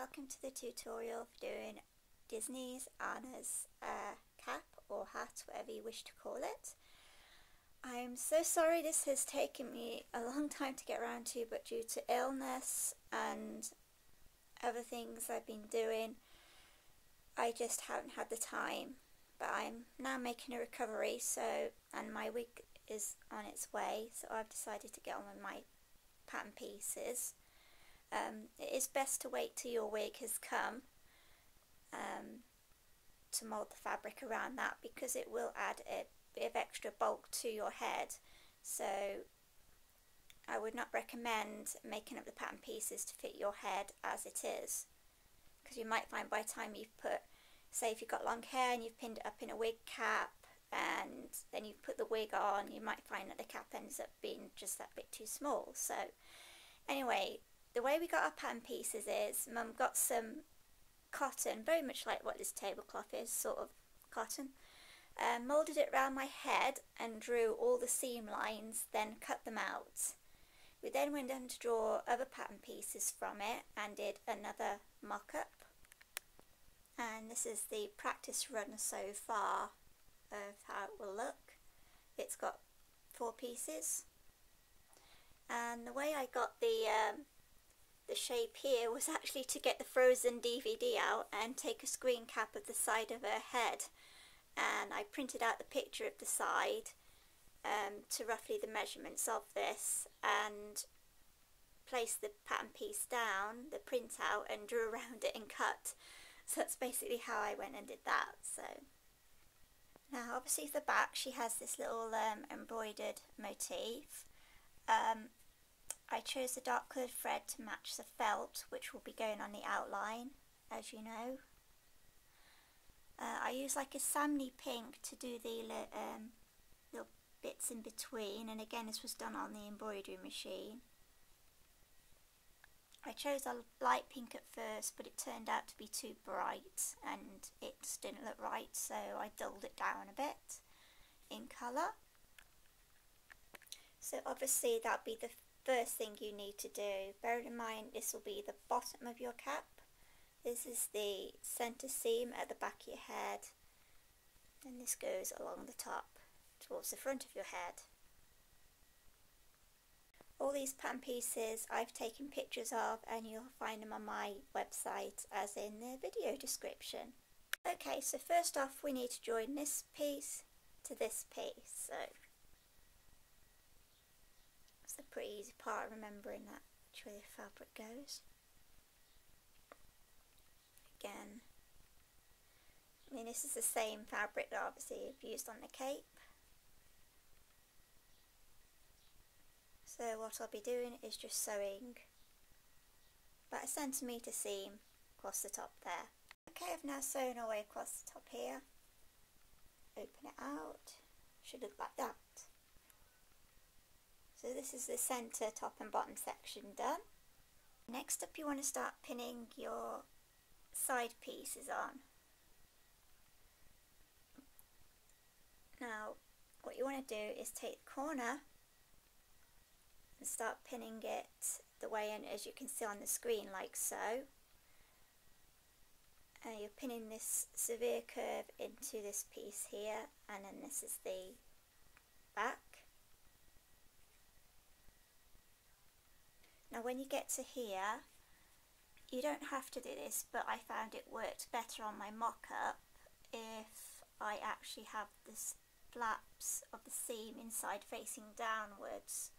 welcome to the tutorial for doing Disney's Anna's cap or hat, whatever you wish to call it. I'm so sorry this has taken me a long time to get around to, but due to illness and other things I've been doing, I just haven't had the time. But I'm now making a recovery, and my wig is on its way, so I've decided to get on with my pattern pieces. It is best to wait till your wig has come to mould the fabric around that, because it will add a bit of extra bulk to your head. So I would not recommend making up the pattern pieces to fit your head as it is, because you might find by the time you've put, say if you've got long hair and you've pinned it up in a wig cap and then you put the wig on, you might find that the cap ends up being just that bit too small. So anyway, the way we got our pattern pieces is Mum got some cotton, very much like what this tablecloth is, sort of cotton, moulded it around my head and drew all the seam lines, then cut them out. We then went on to draw other pattern pieces from it and did another mock-up. And this is the practice run so far of how it will look. It's got 4 pieces, and the way I got the shape here was actually to get the Frozen DVD out and take a screen cap of the side of her head, and I printed out the picture of the side to roughly the measurements of this, and placed the pattern piece down, the printout, and drew around it and cut. So that's basically how I went and did that. So now obviously for the back she has this little embroidered motif. I chose the dark coloured thread to match the felt, which will be going on the outline, as you know. I use like a salmony pink to do the little bits in between, and again this was done on the embroidery machine. I chose a light pink at first, but it turned out to be too bright and it just didn't look right, so I dulled it down a bit in colour. So obviously that'll be the first thing you need to do. Bear in mind this will be the bottom of your cap. This is the centre seam at the back of your head, and this goes along the top towards the front of your head. All these pattern pieces I've taken pictures of, and you'll find them on my website as in the video description. Okay, so first off we need to join this piece to this piece. So that's the pretty easy part, remembering that which way the fabric goes. Again, I mean this is the same fabric that obviously you've used on the cape. So what I'll be doing is just sewing about a centimetre seam across the top there. Okay, I've now sewn away across the top here. Open it out. Should look like that. So this is the centre, top and bottom section done. Next up you want to start pinning your side pieces on. Now what you want to do is take the corner and start pinning it the way in, as you can see on the screen, like so. And you're pinning this severe curve into this piece here, and then this is the back. Now when you get to here, you don't have to do this, but I found it worked better on my mock-up if I actually have the flaps of the seam inside facing downwards.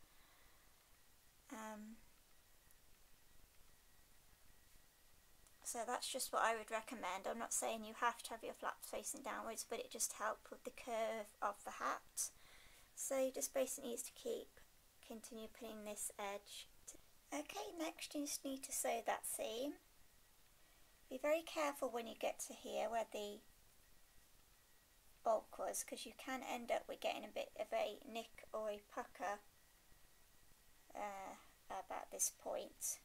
So that's just what I would recommend. I'm not saying you have to have your flaps facing downwards, but it just helps with the curve of the hat. So you just basically need to continue pinning this edge. Okay, next you just need to sew that seam. Be very careful when you get to here where the bulk was, because you can end up with getting a bit of a nick or a pucker about this point,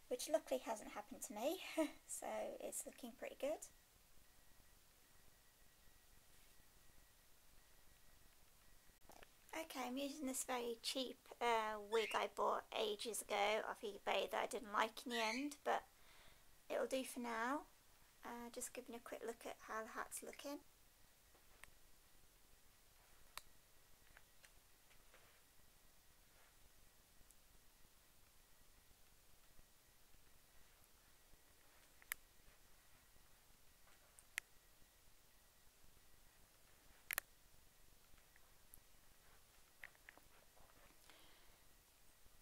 which luckily hasn't happened to me. So it's looking pretty good. Okay, I'm using this very cheap wig I bought ages ago off eBay that I didn't like in the end, but it'll do for now. Just giving a quick look at how the hat's looking.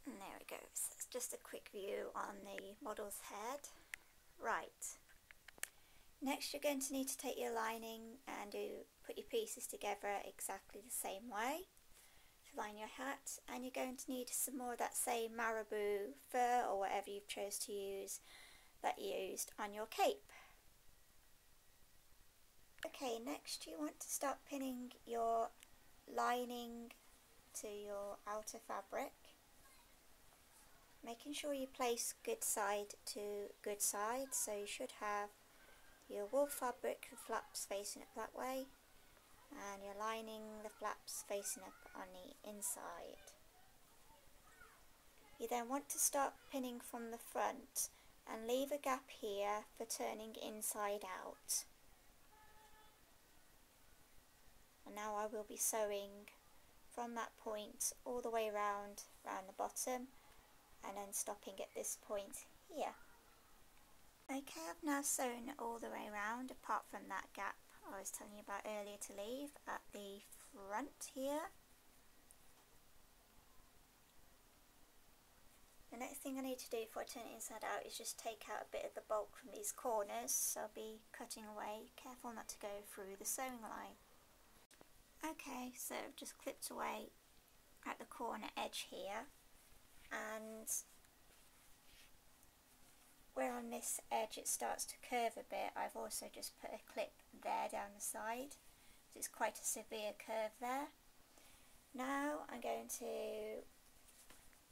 And there it goes. It's just a quick view on the model's head. Right. Next you're going to need to take your lining and put your pieces together exactly the same way to line your hat, and you're going to need some more of that same marabou fur or whatever you've chose to use that you used on your cape. Okay, next you want to start pinning your lining to your outer fabric, making sure you place good side to good side, so you should have your wool fabric, the flaps facing up that way, and your lining, the flaps facing up on the inside. You then want to start pinning from the front and leave a gap here for turning inside out. And now I will be sewing from that point all the way around the bottom, and then stopping at this point here. Okay, I've now sewn all the way around apart from that gap I was telling you about earlier to leave at the front here. The next thing I need to do before I turn it inside out is just take out a bit of the bulk from these corners, so I'll be cutting away, careful not to go through the sewing line. Okay, so I've just clipped away at the corner edge here, and where on this edge it starts to curve a bit, I've also just put a clip there down the side. It's quite a severe curve there. Now I'm going to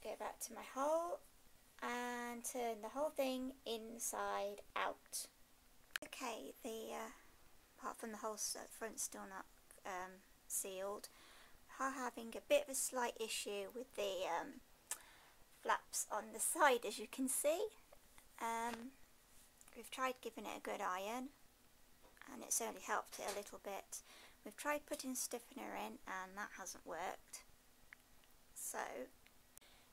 go back to my hole and turn the whole thing inside out. Okay, apart from the whole front still not sealed, I'm having a bit of a slight issue with the flaps on the side, as you can see. We've tried giving it a good iron and it's only helped it a little bit. We've tried putting stiffener in and that hasn't worked. So,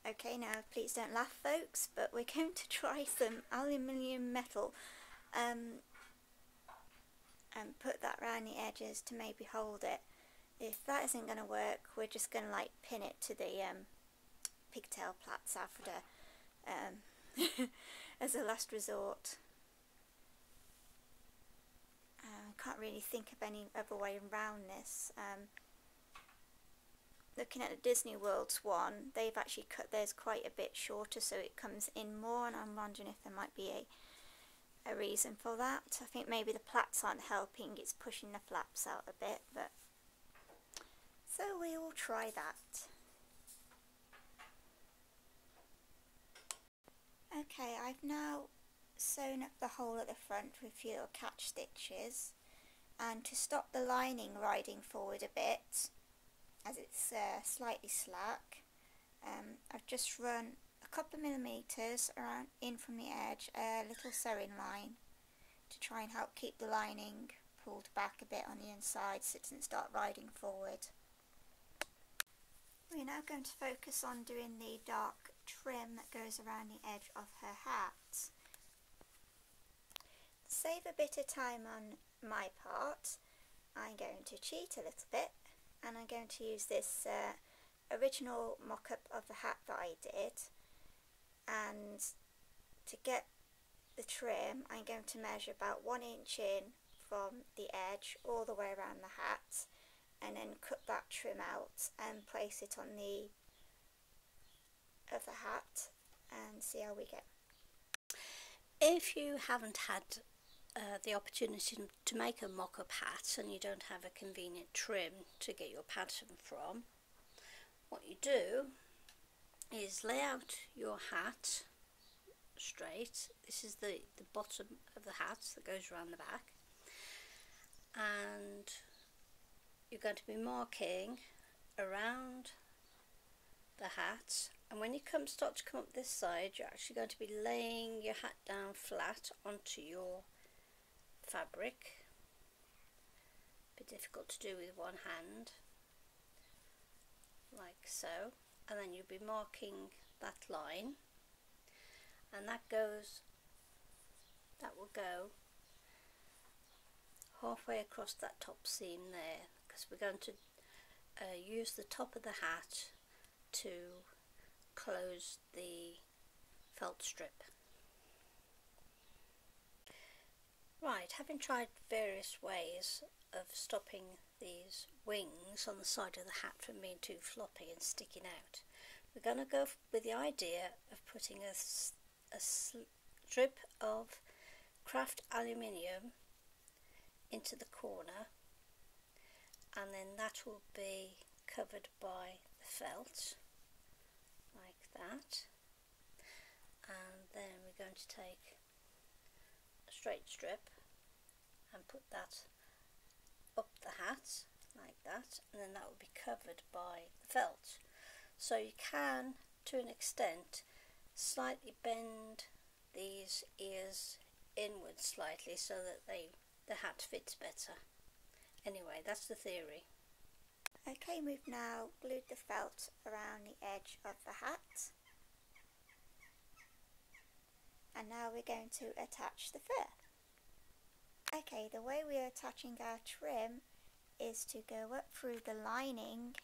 okay, now please don't laugh folks, but we're going to try some aluminium metal and put that around the edges to maybe hold it. If that isn't going to work, we're just going to like pin it to the pigtail plaits after as a last resort. I can't really think of any other way around this. Looking at the Disney World's one, they've actually cut theirs quite a bit shorter so it comes in more, and I'm wondering if there might be a reason for that. I think maybe the plaits aren't helping, it's pushing the flaps out a bit, but so we will try that. Okay, I've now sewn up the hole at the front with a few little catch stitches, and to stop the lining riding forward a bit as it's slightly slack, I've just run a couple of millimetres around in from the edge, a little sewing line to try and help keep the lining pulled back a bit on the inside so it doesn't start riding forward. We're now going to focus on doing the dark trim that goes around the edge of her hat. To save a bit of time on my part, I'm going to cheat a little bit and I'm going to use this original mock-up of the hat that I did, and to get the trim I'm going to measure about 1 inch in from the edge all the way around the hat, and then cut that trim out and place it on the of the hat and see how we get. If you haven't had the opportunity to make a mock-up hat and you don't have a convenient trim to get your pattern from, what you do is lay out your hat straight. This is the bottom of the hat that goes around the back, and you're going to be marking around the hat And when you start to come up this side, you're actually going to be laying your hat down flat onto your fabric. A bit difficult to do with one hand, like so. And then you'll be marking that line, and that will go halfway across that top seam there, because we're going to use the top of the hat to close the felt strip. Right, having tried various ways of stopping these wings on the side of the hat from being too floppy and sticking out, we're going to go with the idea of putting a strip of craft aluminium into the corner, and then that will be covered by the felt like that. And then we're going to take a straight strip and put that up the hat like that, and then that will be covered by the felt. So you can, to an extent, slightly bend these ears inwards slightly so that the hat fits better. Anyway, that's the theory. Okay, we've now glued the felt around the edge of the hat, and now we're going to attach the fur. Okay, the way we are attaching our trim is to go up through the lining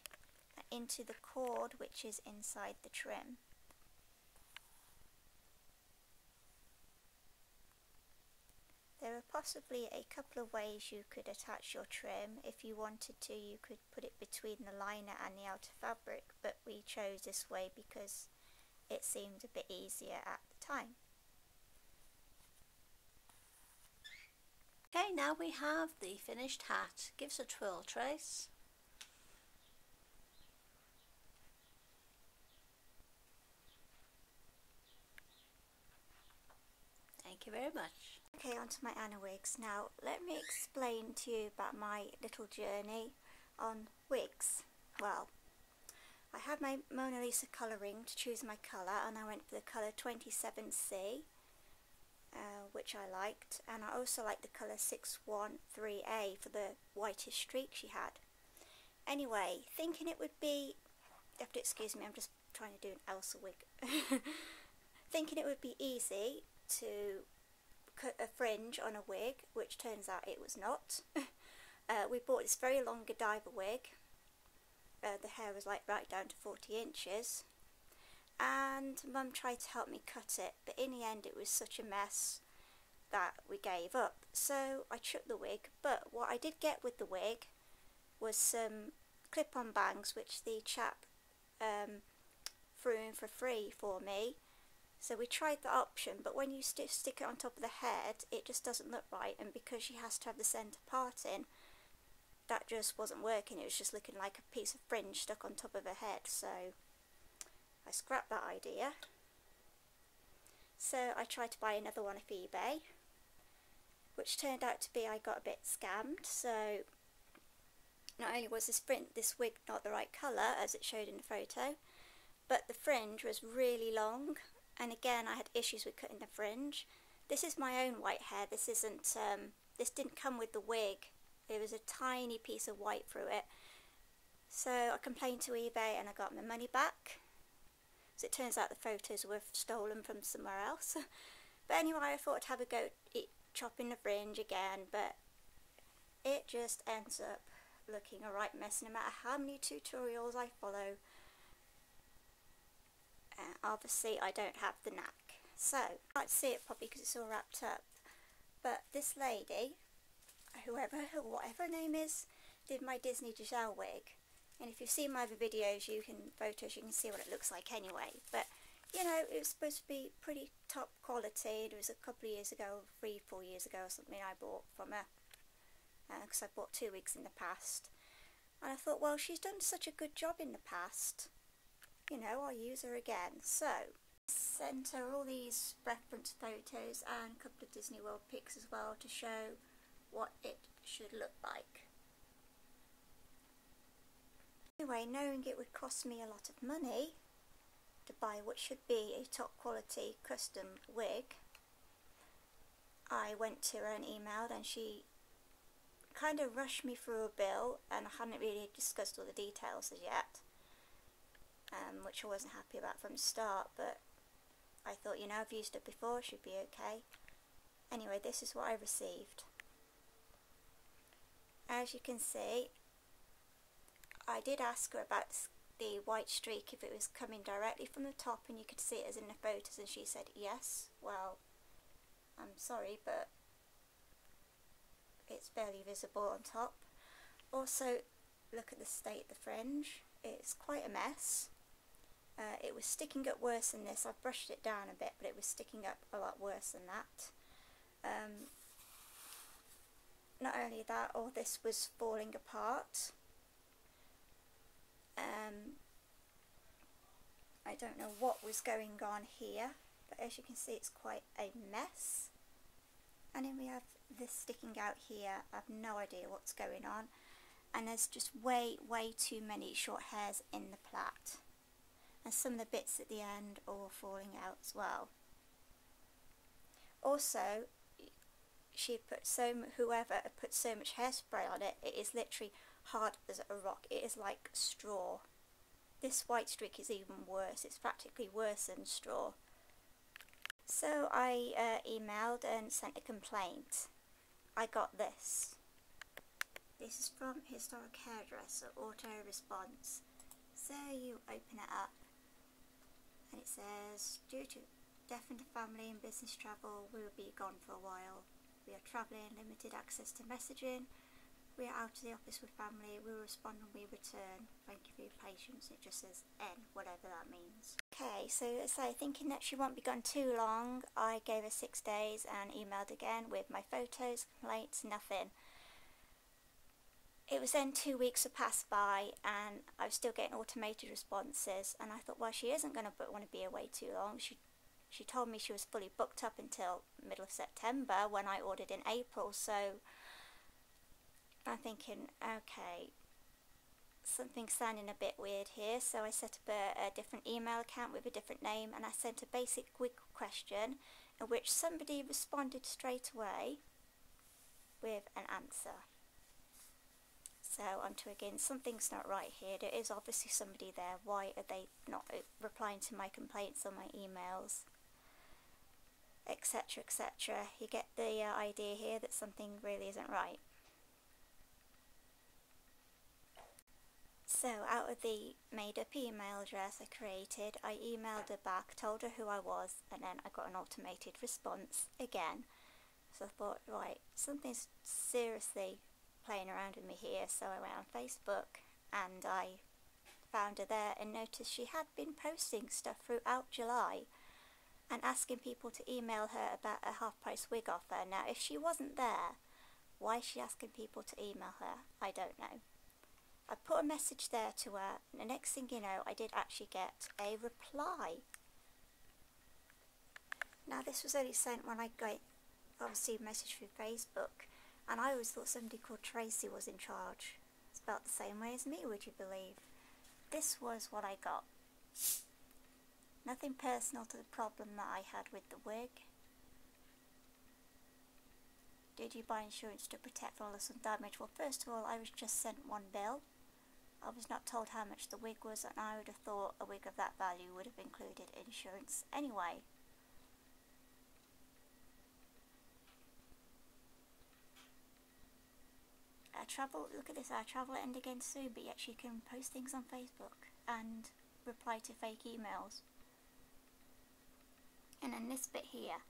into the cord which is inside the trim. There are possibly a couple of ways you could attach your trim. If you wanted to, you could put it between the liner and the outer fabric, but we chose this way because it seemed a bit easier at the time. Okay, now we have the finished hat. Gives a twirl trace. Thank you very much. Okay, on to my Anna wigs. Now let me explain to you about my little journey on wigs. Well, I had my Mona Lisa colouring to choose my colour, and I went for the colour 27C, which I liked, and I also liked the colour 613A for the whitish streak she had. Anyway, thinking it would be, you have to excuse me, I'm just trying to do an Elsa wig. Thinking it would be easy to cut a fringe on a wig, which turns out it was not. We bought this very long Godiva wig. The hair was like right down to 40 inches, and Mum tried to help me cut it, but in the end it was such a mess that we gave up. So I chucked the wig, but what I did get with the wig was some clip-on bangs which the chap threw in for free for me. So we tried the option, but when you stick it on top of the head, it just doesn't look right, and because she has to have the centre part in, that just wasn't working. It was just looking like a piece of fringe stuck on top of her head, so I scrapped that idea. So I tried to buy another one off eBay, which turned out to be I got a bit scammed. So not only was this wig not the right colour as it showed in the photo, but the fringe was really long. And again, I had issues with cutting the fringe. This is my own white hair. This isn't. This didn't come with the wig. There was a tiny piece of white through it. So I complained to eBay and I got my money back. So it turns out the photos were stolen from somewhere else. But anyway, I thought I'd have a go at chopping the fringe again, but it just ends up looking a right mess no matter how many tutorials I follow. Obviously I don't have the knack, so I can't see it properly because it's all wrapped up, but this lady, whatever her name is, did my Disney Giselle wig, and if you've seen my other videos, you can see what it looks like anyway. But you know, it was supposed to be pretty top quality. It was a couple of years ago, 3-4 years ago or something, I bought from her, because I bought 2 wigs in the past, and I thought, well, she's done such a good job in the past, you know, I'll use her again. So sent her all these reference photos and a couple of Disney World pics as well to show what it should look like. Anyway, knowing it would cost me a lot of money to buy what should be a top quality custom wig, I went to her and emailed, and she kind of rushed me through a bill, and I hadn't really discussed all the details as yet, which I wasn't happy about from the start, but I thought, you know, I've used it before, it should be okay. Anyway, this is what I received. As you can see, I did ask her about the white streak, if it was coming directly from the top and you could see it as in the photos, and she said yes. Well, I'm sorry, but it's barely visible on top. Also, look at the state of the fringe. It's quite a mess. It was sticking up worse than this. I've brushed it down a bit, but it was sticking up a lot worse than that. Not only that, all this was falling apart. I don't know what was going on here, but as you can see, it's quite a mess. And then we have this sticking out here. I have no idea what's going on, and there's just way too many short hairs in the plait, and some of the bits at the end are all falling out as well. Also, whoever had put so much hairspray on it, it is literally hard as a rock. It is like straw. This white streak is even worse. It's practically worse than straw. So I emailed and sent a complaint. I got this. This is from Historic Hairdresser, auto response. So you open it up, and it says, due to death in the family and business travel, we will be gone for a while. We are travelling, limited access to messaging. We are out of the office with family. We will respond when we return. Thank you for your patience. It just says N, whatever that means. Okay, so thinking that she won't be gone too long, I gave her 6 days and emailed again with my photos, complaints, nothing. It was then 2 weeks had passed by, and I was still getting automated responses, and I thought, well, she isn't going to want to be away too long. She told me she was fully booked up until middle of September when I ordered in April, so I'm thinking, okay, something's sounding a bit weird here. So I set up a different email account with a different name, and I sent a basic wig question in which somebody responded straight away with an answer. So I'm thinking, something's not right here. There is obviously somebody there. Why are they not replying to my complaints on my emails? Etc, etc. You get the idea here that something really isn't right. So out of the made up email address I created, I emailed her back, told her who I was, and then I got an automated response again. So I thought, right, something's seriously playing around with me here. So I went on Facebook and I found her there and noticed she had been posting stuff throughout July and asking people to email her about a half-price wig offer. Now, if she wasn't there, why is she asking people to email her? I don't know. I put a message there to her, and the next thing you know, I did actually get a reply. Now, this was only sent when I got, obviously, a message through Facebook, and I always thought somebody called Tracy was in charge. Spelt the same way as me, would you believe? This was what I got. Nothing personal to the problem that I had with the wig. Did you buy insurance to protect from loss and damage? Well, first of all, I was just sent one bill. I was not told how much the wig was, and I would have thought a wig of that value would have included insurance anyway. Look at this, our travel will end again soon, but yet she can post things on Facebook and reply to fake emails. And then this bit here,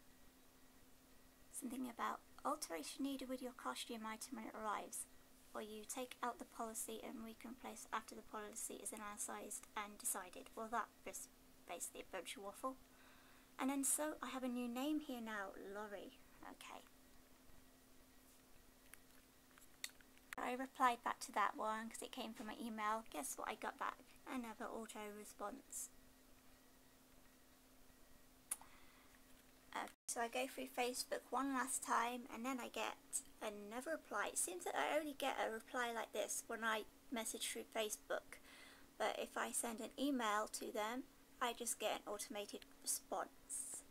something about alteration needed with your costume item when it arrives, or you take out the policy and we can place after the policy is analysed and decided. Well, that was basically a bunch of waffle. And then so I have a new name here now, Laurie. Okay. I replied back to that one because it came from my email. Guess what I got back? Another auto response. So I go through Facebook one last time, and then I get another reply. It seems that I only get a reply like this when I message through Facebook, but if I send an email to them I just get an automated response.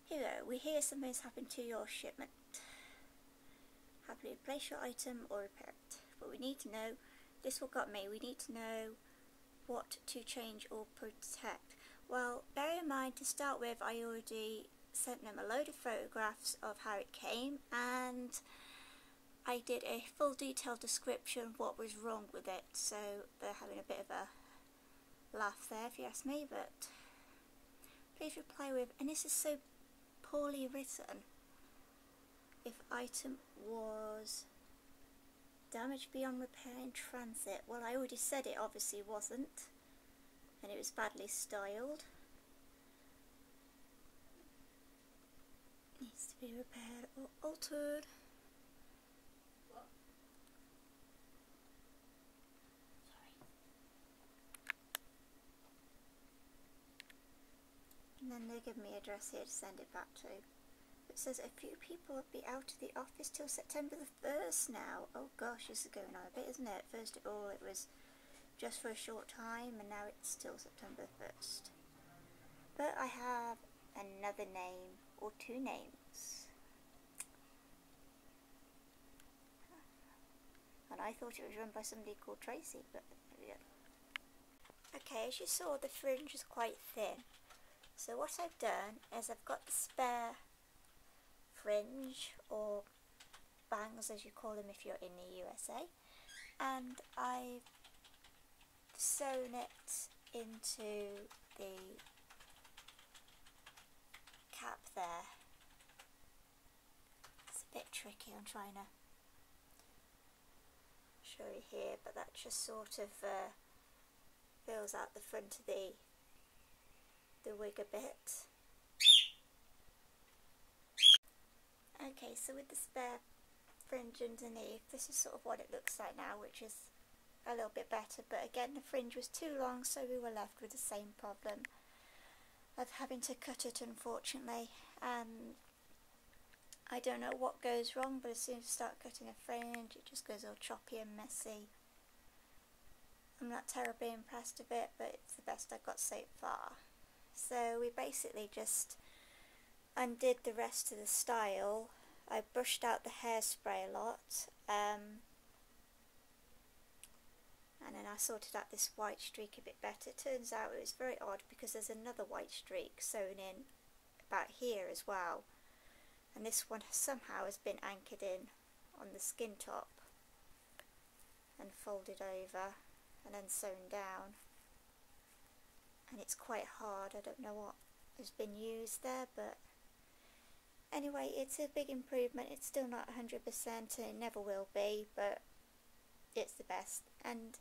Here we go. We hear something's happened to your shipment. Happily replace your item or repair it. But we need to know, this what got me, we need to know what to change or protect. Well, bear in mind, to start with, I already sent them a load of photographs of how it came, and I did a full detailed description of what was wrong with it, so they're having a bit of a laugh there if you ask me. But please reply with, and this is so poorly written, if item was damaged beyond repair in transit. Well, I already said it obviously wasn't, and it was badly styled. Needs to be repaired or altered. What? Sorry. And then they give me an address here to send it back to. It says a few people will be out of the office till September the 1st now. Oh gosh, this is going on a bit, isn't it? First of all, it was just for a short time, and now it's still September 1st. But I have another name, or two names. And I thought it was run by somebody called Tracy, but there we go. Okay, as you saw, the fringe is quite thin. So what I've done is I've got the spare fringe, or bangs as you call them if you're in the USA, and I've sewn it into the cap there. It's a bit tricky, I'm trying to show you here, but that just sort of fills out the front of the wig a bit. Okay, so with the spare fringe underneath, this is sort of what it looks like now, which is a little bit better, but again the fringe was too long, so we were left with the same problem of having to cut it, unfortunately. And I don't know what goes wrong, but as soon as you start cutting a fringe, it just goes all choppy and messy. I'm not terribly impressed with it, but it's the best I've got so far. So we basically just undid the rest of the style. I brushed out the hairspray a lot, and then I sorted out this white streak a bit better. It turns out it was very odd because there's another white streak sewn in about here as well, and this one somehow has been anchored in on the skin top and folded over and then sewn down, and it's quite hard. I don't know what has been used there, but anyway, it's a big improvement. It's still not 100% and it never will be, but it's the best. And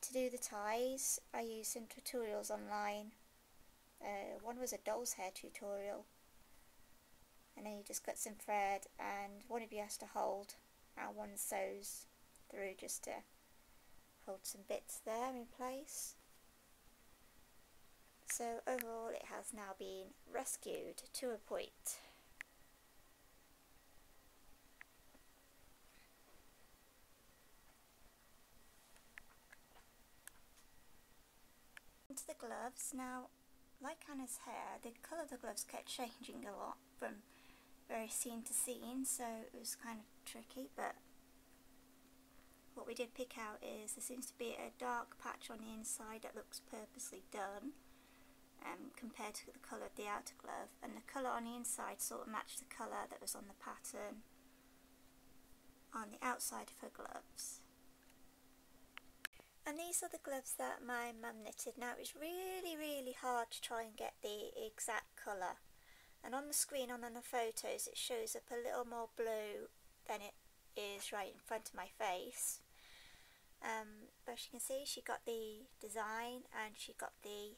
to do the ties, I used some tutorials online. One was a doll's hair tutorial, and then you just cut some thread, and one of you has to hold, and one sews through just to hold some bits there in place. So overall it has now been rescued to a point. Into the gloves. Now, like Anna's hair, the colour of the gloves kept changing a lot from very scene to scene, so it was kind of tricky, but what we did pick out is there seems to be a dark patch on the inside that looks purposely done compared to the colour of the outer glove, and the colour on the inside sort of matched the colour that was on the pattern on the outside of her gloves. And these are the gloves that my mum knitted. Now it was really hard to try and get the exact colour, and on the screen on the photos it shows up a little more blue than it is right in front of my face. But as you can see, she got the design and she got the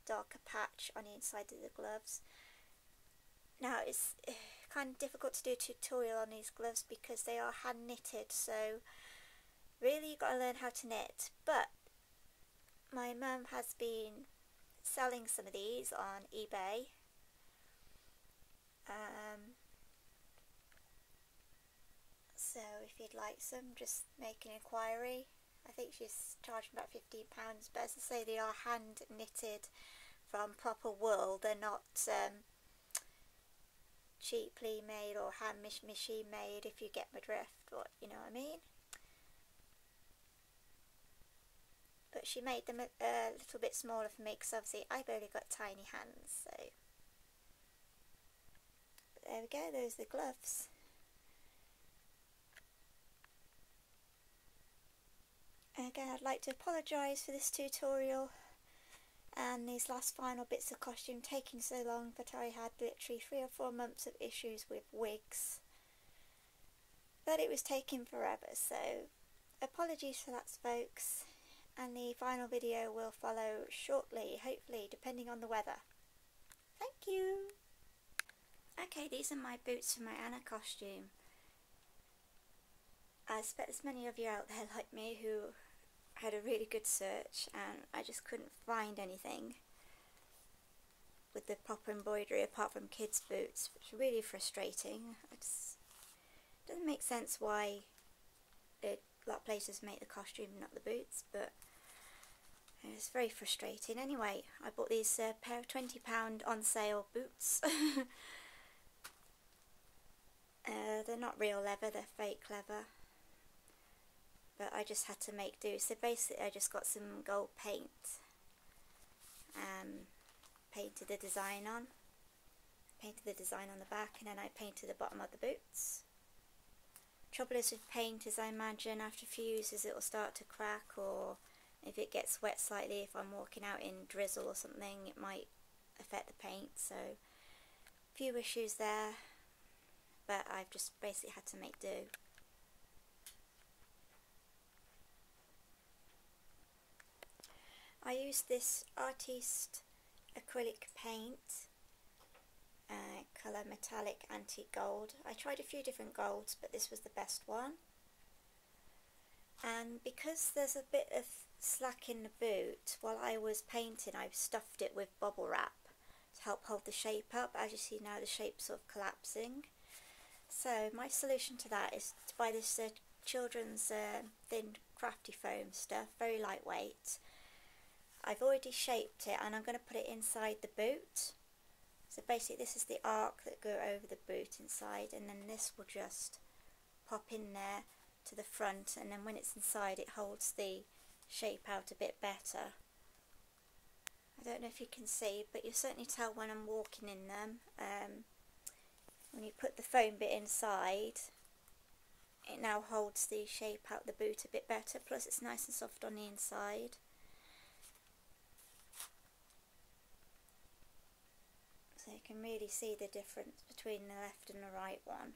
darker patch on the inside of the gloves. Now it's kind of difficult to do a tutorial on these gloves because they are hand knitted, so really you've got to learn how to knit. But my mum has been selling some of these on eBay. So if you'd like some, just make an inquiry I think she's charging about £15, but as I say, they are hand knitted from proper wool. They're not cheaply made or hand machine made, if you get my drift, or you know what I mean. But she made them a little bit smaller for me because obviously I've only got tiny hands, so. But there we go, those are the gloves. And again, I'd like to apologise for this tutorial and these last final bits of costume taking so long, but I had literally 3 or 4 months of issues with wigs that it was taking forever, so apologies for that, folks, and the final video will follow shortly, hopefully, depending on the weather. Thank you! Okay, these are my boots for my Anna costume. I expect there's many of you out there like me who had a really good search and I just couldn't find anything with the proper embroidery apart from kids' boots, which is really frustrating. It doesn't make sense why a lot of places make the costume, not the boots, but it's very frustrating. Anyway, I bought these pair of £20 on sale boots. They're not real leather, they're fake leather. But I just had to make do. So basically I just got some gold paint, painted the design on, the back, and then I painted the bottom of the boots. Trouble is with paint is I imagine after a few uses it will start to crack, or if it gets wet slightly, if I'm walking out in drizzle or something, it might affect the paint. So a few issues there, but I've just basically had to make do. I used this Artiste acrylic paint, colour metallic antique gold. I tried a few different golds, but this was the best one. And because there's a bit of slack in the boot, while I was painting I stuffed it with bubble wrap to help hold the shape up. As you see now, the shape's sort of collapsing. So my solution to that is to buy this children's thin crafty foam stuff, very lightweight. I've already shaped it and I'm going to put it inside the boot. So basically this is the arc that go over the boot inside, and then this will just pop in there to the front, and then when it's inside it holds the shape out a bit better. I don't know if you can see, but you'll certainly tell when I'm walking in them. When you put the foam bit inside, it now holds the shape out the boot a bit better, plus it's nice and soft on the inside. So you can really see the difference between the left and the right one.